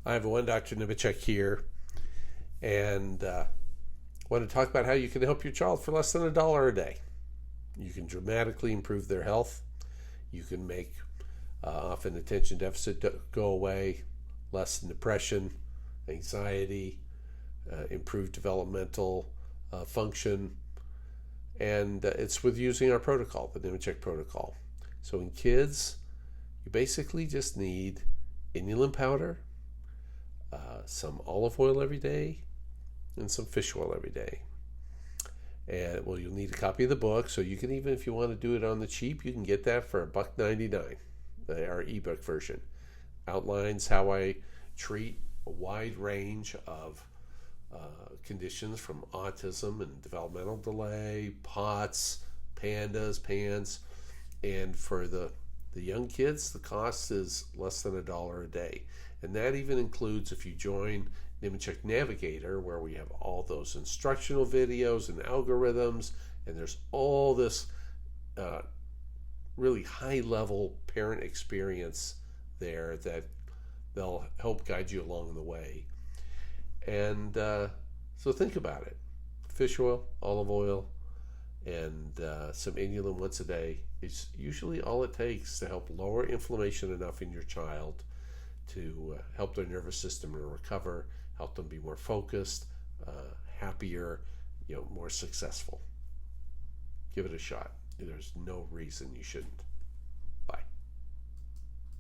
Hi everyone, Dr. Nemechek here, and want to talk about how you can help your child for less than $1 a day. You can dramatically improve their health. You can make often attention deficit go away, lessen depression, anxiety, improve developmental function, and it's with using our protocol, the Nemechek protocol. So in kids, you basically just need inulin powder, some olive oil every day, and some fish oil every day. And well, you'll need a copy of the book, so you can, even if you want to do it on the cheap, you can get that for $1.99. Our ebook version outlines how I treat a wide range of conditions, from autism and developmental delay, POTS, PANS, and for the young kids, the cost is less than $1 a day. And that even includes if you join Nemechek Navigator, where we have all those instructional videos and algorithms, and there's all this really high-level parent experience there that they'll help guide you along the way. And so think about it. Fish oil, olive oil, and some inulin once a day is usually all it takes to help lower inflammation enough in your child to help their nervous system to recover, help them be more focused, happier, more successful. Give it a shot. There's no reason you shouldn't.